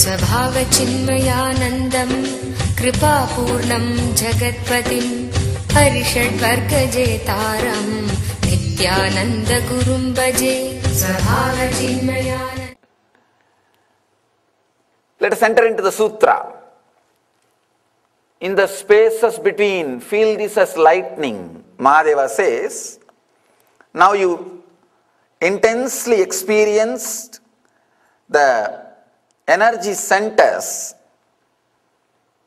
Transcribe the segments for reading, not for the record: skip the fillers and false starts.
स्वभावचिन्मयानन्दं कृपापूर्णं जगत्पतिं हरिषड्वर्गजेतारं नित्यानन्दगुरुं भजे स्वभावचिन्मयानन्द. Let us enter into the sutra. In the spaces between, feel this as lightning. Mahadeva says, now you intensely experienced the energy centers.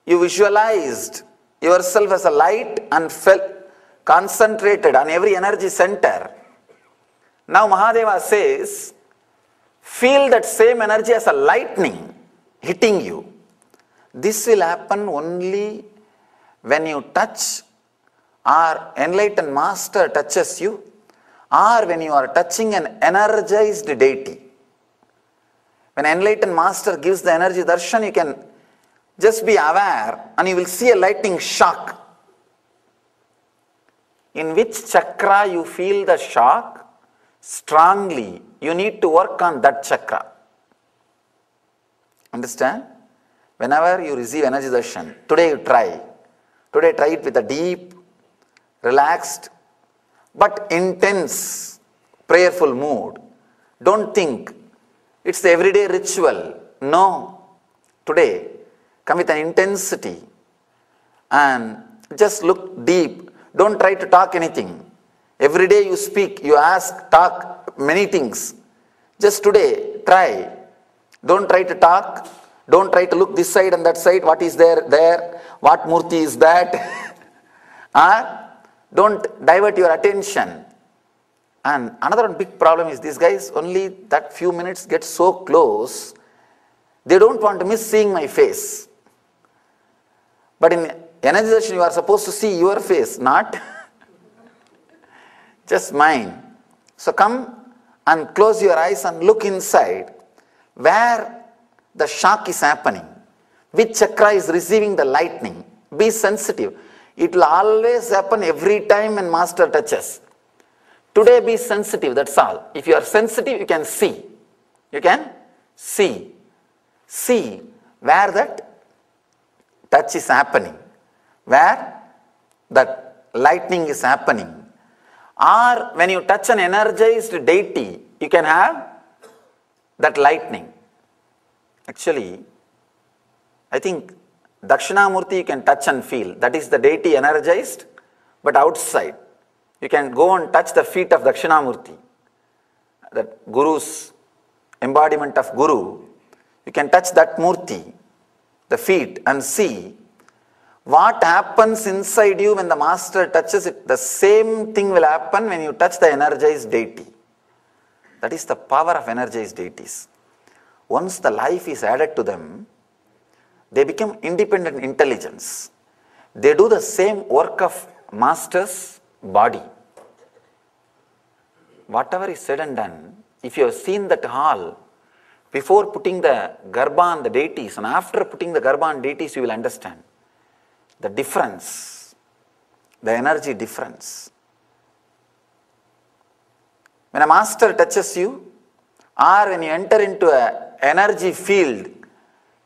You visualized yourself as a light and felt concentrated on every energy center. Now Mahadeva says, feel that same energy as a lightning hitting you. This will happen only when you touch or enlightened master touches you, or when you are touching an energized deity. When enlightened master gives the energy darshan, you can just be aware and you will see a lightning shock. In which chakra you feel the shock strongly, you need to work on that chakra. Understand? Whenever you receive energy darshan, today you try. Today try it with a deep, relaxed, but intense, prayerful mood. Don't think it's the everyday ritual. No. Today, come with an intensity and just look deep. Don't try to talk anything. Every day you speak, you ask, talk many things. Just today, try. Don't try to talk. Don't try to look this side and that side. What is there? What murti is that? Don't divert your attention. And another big problem is these guys, only that few minutes get so close, they don't want to miss seeing my face. But in energy darshan, you are supposed to see your face, not just mine. So come and close your eyes and look inside where the shock is happening, which chakra is receiving the lightning. Be sensitive. It will always happen every time when master touches. Today be sensitive, that's all. If you are sensitive, you can see. You can see. See where that touch is happening, where that lightning is happening. Or when you touch an energized deity, you can have that lightning. Actually, I think Dakshinamurti you can touch and feel. That is the deity energized, but outside. You can go and touch the feet of Dakshinamurti, that Guru's embodiment of Guru. You can touch that Murti, the feet, and see what happens inside you when the master touches it. The same thing will happen when you touch the energized deity. That is the power of energized deities. Once the life is added to them, they become independent intelligence. They do the same work of master's body. Whatever is said and done, if you have seen that hall, before putting the Garbha on the deities and after putting the Garbha on deities, you will understand the difference, the energy difference. When a master touches you, or when you enter into an energy field,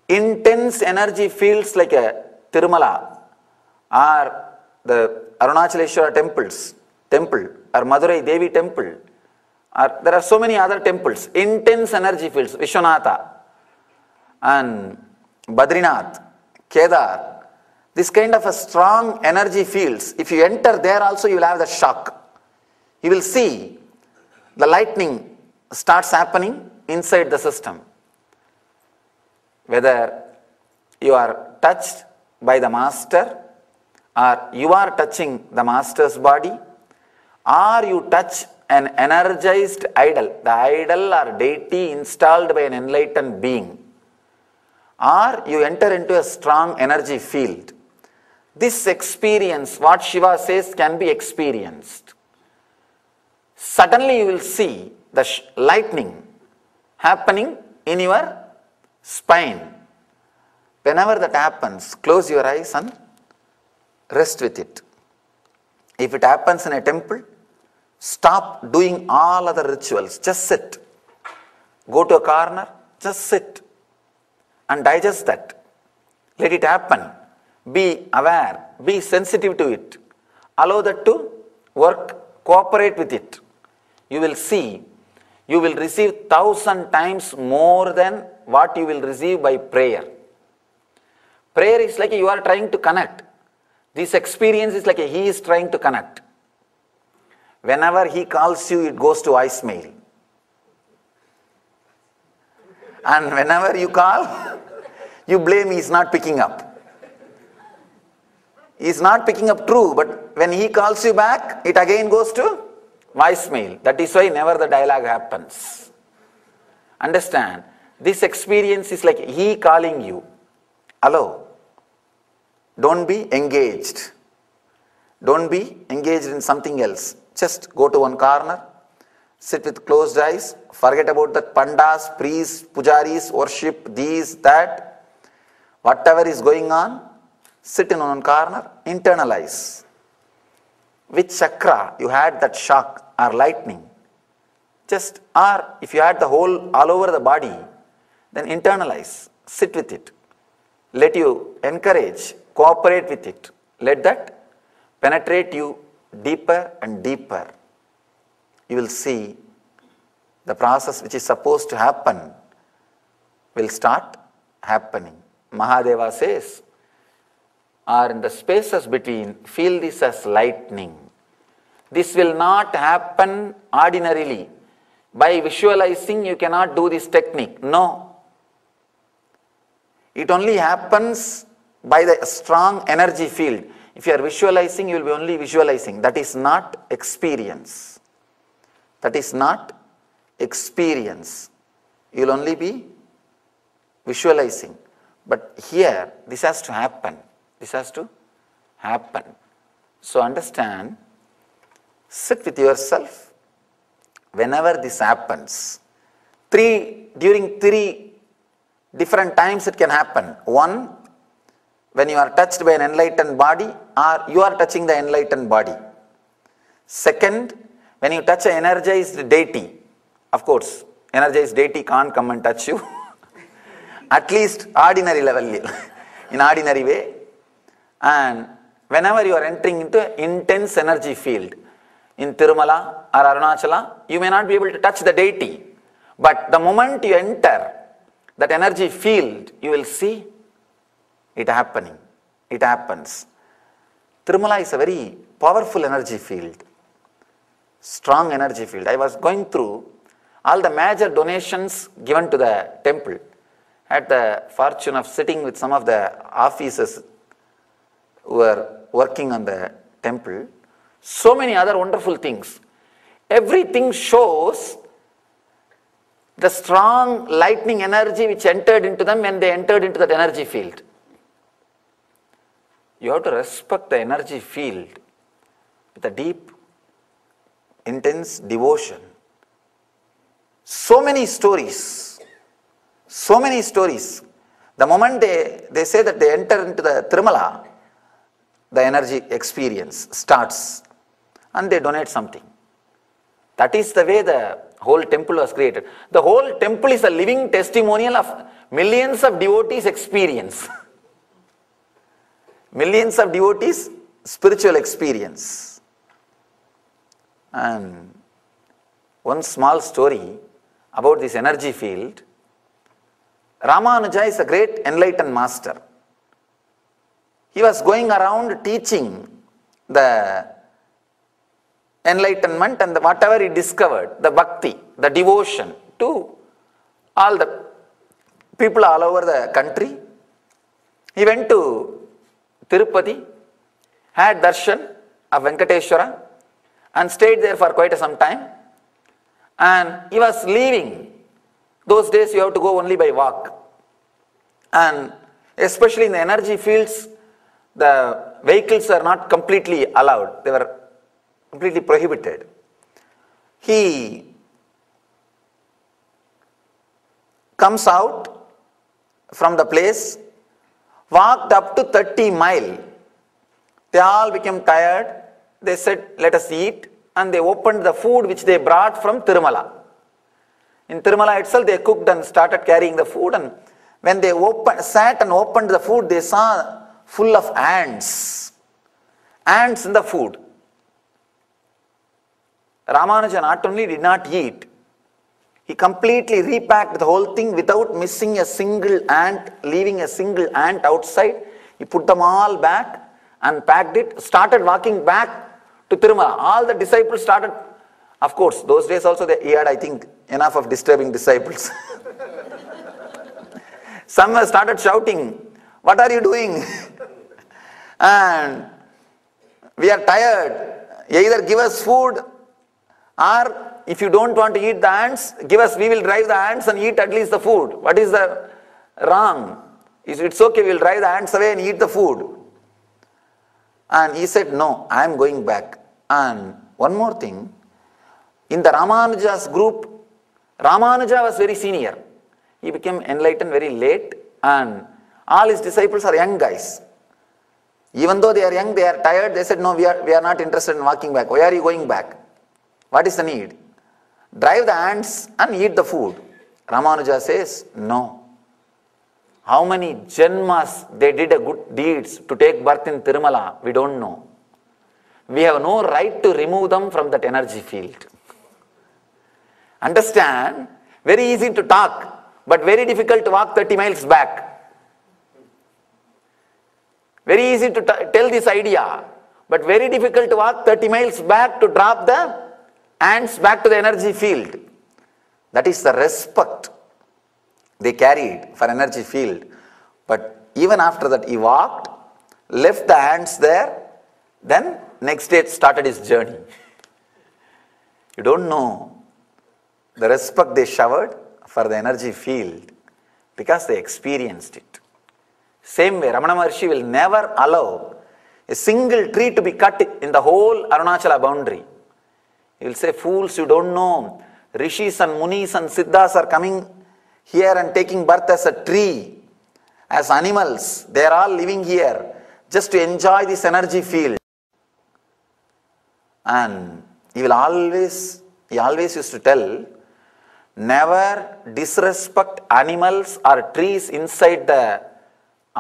intense energy fields like a Tirumala or the Arunachaleshwara temple or Madurai Devi temple, or there are so many other temples, intense energy fields, Vishwanatha and Badrinath, Kedar, this kind of a strong energy fields, if you enter there also you will have the shock. You will see the lightning starts happening inside the system. Whether you are touched by the master, or you are touching the master's body, or you touch an energized idol, the idol or deity installed by an enlightened being, or you enter into a strong energy field. This experience, what Shiva says, can be experienced. Suddenly you will see the lightning happening in your spine. Whenever that happens, close your eyes and rest with it. If it happens in a temple, stop doing all other rituals. Just sit. Go to a corner, just sit. and digest that. Let it happen. Be aware, be sensitive to it. Allow that to work, cooperate with it. You will see, you will receive 1,000 times more than what you will receive by prayer. Prayer is like you are trying to connect. This experience is like he is trying to connect. Whenever he calls you, it goes to voicemail. And whenever you call, you blame he is not picking up. He is not picking up, true, but when he calls you back, it again goes to voicemail. That is why never the dialogue happens. Understand? This experience is like he calling you. Allow. Don't be engaged. Don't be engaged in something else. Just go to one corner, sit with closed eyes, forget about the pandas, priests, pujaris, worship, these, that. Whatever is going on, sit in one corner, internalize. Which chakra you had that shock or lightning? Just, or if you had the whole, all over the body, then internalize, sit with it. Let you encourage, cooperate with it. Let that penetrate you deeper and deeper. You will see the process which is supposed to happen will start happening. Mahadeva says, or in the spaces between, feel this as lightning. This will not happen ordinarily. By visualizing, you cannot do this technique. No. It only happens by the strong energy field. If you are visualizing, you will be only visualizing. That is not experience. That is not experience. You will only be visualizing. But here, this has to happen. This has to happen. So understand, sit with yourself whenever this happens. During three different times it can happen. One, when you are touched by an enlightened body or you are touching the enlightened body. Second, when you touch an energized deity. Of course, energized deity can't come and touch you. At least ordinary level, in ordinary way. And whenever you are entering into an intense energy field, in Tirumala or Arunachala, you may not be able to touch the deity. But the moment you enter that energy field, you will see it happening. It happens. Tirumala is a very powerful energy field. Strong energy field. I was going through all the major donations given to the temple. I had the fortune of sitting with some of the officers who were working on the temple. So many other wonderful things. Everything shows the strong lightning energy which entered into them when they entered into that energy field. You have to respect the energy field with a deep, intense devotion. So many stories. So many stories. The moment they say that they enter into the Tirumala, the energy experience starts and they donate something. That is the way the whole temple was created. The whole temple is a living testimonial of millions of devotees' experience. Millions of devotees' spiritual experience. And one small story about this energy field. Ramanuja is a great enlightened master. He was going around teaching the enlightenment and whatever he discovered, the bhakti, the devotion to all the people all over the country. He went to Tirupati, had darshan of Venkateshwara and stayed there for quite some time. And he was leaving. Those days you have to go only by walk. And especially in the energy fields, the vehicles are not completely allowed. They were completely prohibited. He comes out from the place, walked up to 30 miles. They all became tired. They said, let us eat. And they opened the food which they brought from Tirumala. In Tirumala itself, they cooked and started carrying the food. And when they sat and opened the food, they saw full of ants. Ants in the food. Ramanuja not only did not eat, he completely repacked the whole thing without missing a single ant, leaving a single ant outside. He put them all back and packed it, started walking back to Tirumala. All the disciples started, of course, those days also he had, I think, enough of disturbing disciples. Some started shouting, "What are you doing?" And we are tired. Either give us food, or if you don't want to eat the ants, give us, we will drive the ants and eat at least the food. What is the wrong? It's okay, we will drive the ants away and eat the food. And he said, "No, I am going back." And one more thing, in the Ramanuja's group, Ramanuja was very senior. He became enlightened very late, and all his disciples are young guys. Even though they are young, they are tired, they said, "No, we are not interested in walking back." "Why are you going back? What is the need? Drive the ants and eat the food." Ramanuja says, "No. How many janmas they did a good deeds to take birth in Tirumala, we don't know. We have no right to remove them from that energy field." Understand? Very easy to talk, but very difficult to walk 30 miles back. Very easy to tell this idea, but very difficult to walk 30 miles back to drop the ants back to the energy field. That is the respect they carried for energy field. But even after that, he walked, left the ants there, then next day started his journey. You don't know the respect they showered for the energy field because they experienced it. Same way, Ramana Maharshi will never allow a single tree to be cut in the whole Arunachala boundary. He will say, "Fools, you don't know. Rishis and Munis and Siddhas are coming here and taking birth as a tree, as animals. They are all living here just to enjoy this energy field." And he always used to tell, never disrespect animals or trees inside the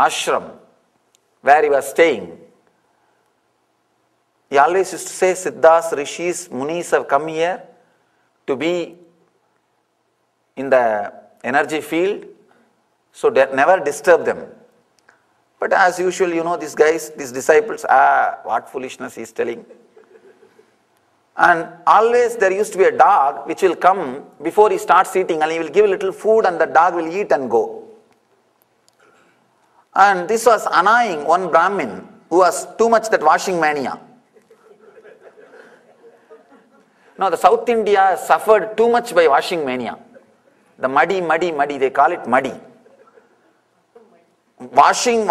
ashram where he was staying. He always used to say, "Siddhas, Rishis, Munis have come here to be in the energy field, so never disturb them." But as usual, you know, these guys, these disciples, what foolishness he is telling. And always there used to be a dog which will come before he starts eating, and he will give a little food and the dog will eat and go. And this was annoying one Brahmin who was too much that washing mania. Now the South India suffered too much by washing mania. The muddy, they call it muddy. Washing, and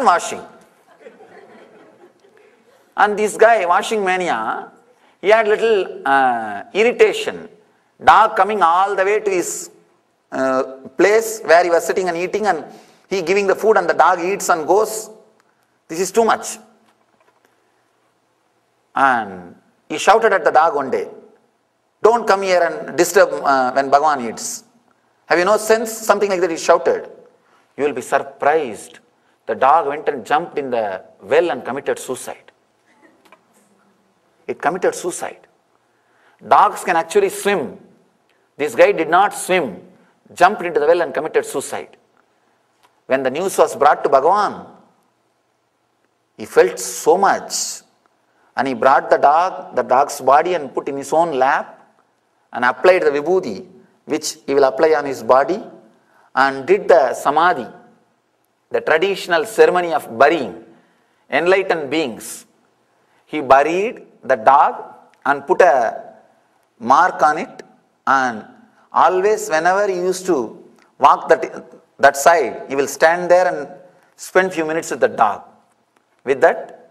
washing. And this guy, washing mania, he had little irritation. Dog coming all the way to his place where he was sitting and eating, and he giving the food and the dog eats and goes. This is too much. And he shouted at the dog one day, "Don't come here and disturb when Bhagavan eats. Have you no sense?" Something like that he shouted. You will be surprised. The dog went and jumped in the well and committed suicide. It committed suicide. Dogs can actually swim. This guy did not swim, jumped into the well and committed suicide. When the news was brought to Bhagavan, he felt so much, and he brought the dog's body and put in his own lap and applied the vibhuti, which he will apply on his body, and did the samadhi, the traditional ceremony of burying enlightened beings. He buried the dog and put a mark on it, and always whenever he used to walk that side, he will stand there and spend few minutes with the dog, with that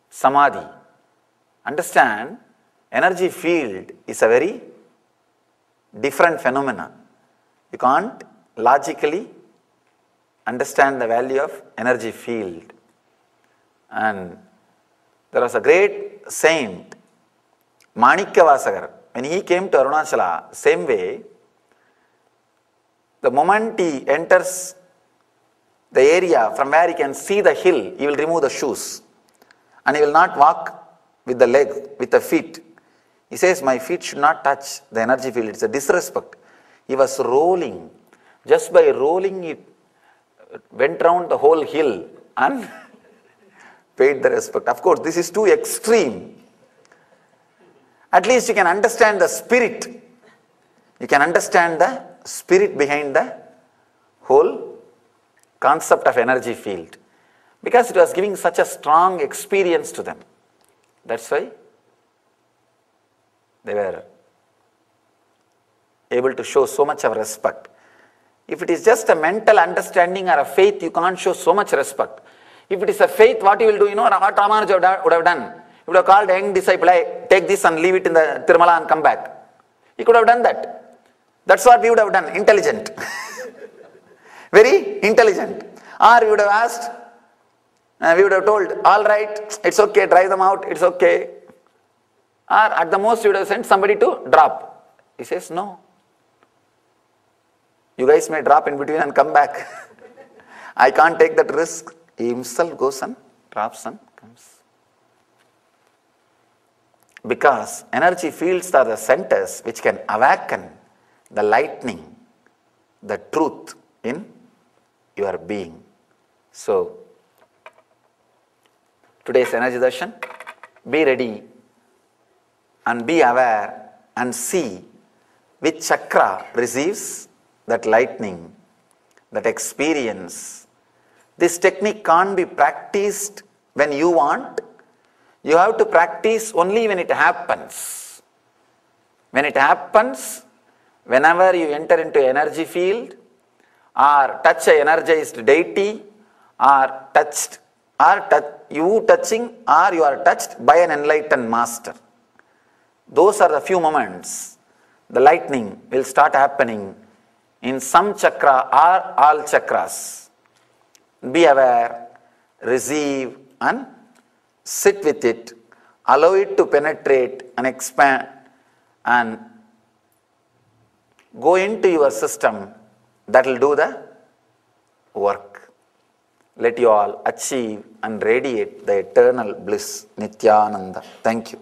samadhi. Understand, energy field is a very different phenomenon. You can't logically understand the value of energy field. And there was a great saint, Manikya Vasagar. when he came to Arunachala, same way, the moment he enters the area from where he can see the hill, he will remove the shoes. And he will not walk with the leg, with the feet. He says, my feet should not touch the energy field. It's a disrespect. He was rolling. Just by rolling, it went round the whole hill and paid the respect. Of course, this is too extreme. At least you can understand the spirit. You can understand the spirit behind the whole concept of energy field. Because it was giving such a strong experience to them. That's why they were able to show so much of respect. If it is just a mental understanding or a faith, you can't show so much respect. If it is a faith, what you will do, what Ramanuja would have done? He would have called a young disciple, hey, take this and leave it in the Tirumala and come back. He could have done that. That's what we would have done, intelligent. Very intelligent. Or we would have asked, we would have told, all right, it's okay, drive them out, it's okay. Or at the most, you would have sent somebody to drop. He says, no. You guys may drop in between and come back. I can't take that risk. He himself goes and drops and comes. Because energy fields are the centers which can awaken the lightning, the truth in your being. So, today's energy darshan, be ready and be aware and see which chakra receives that lightning, that experience. This technique can't be practiced when you want. You have to practice only when it happens. When it happens, whenever you enter into energy field or touch an energized deity or you touching or you are touched by an enlightened master. Those are the few moments the lightning will start happening in some chakra or all chakras. Be aware, receive and sit with it, allow it to penetrate and expand and go into your system. That will do the work. Let you all achieve and radiate the eternal bliss, Nityananda. Thank you.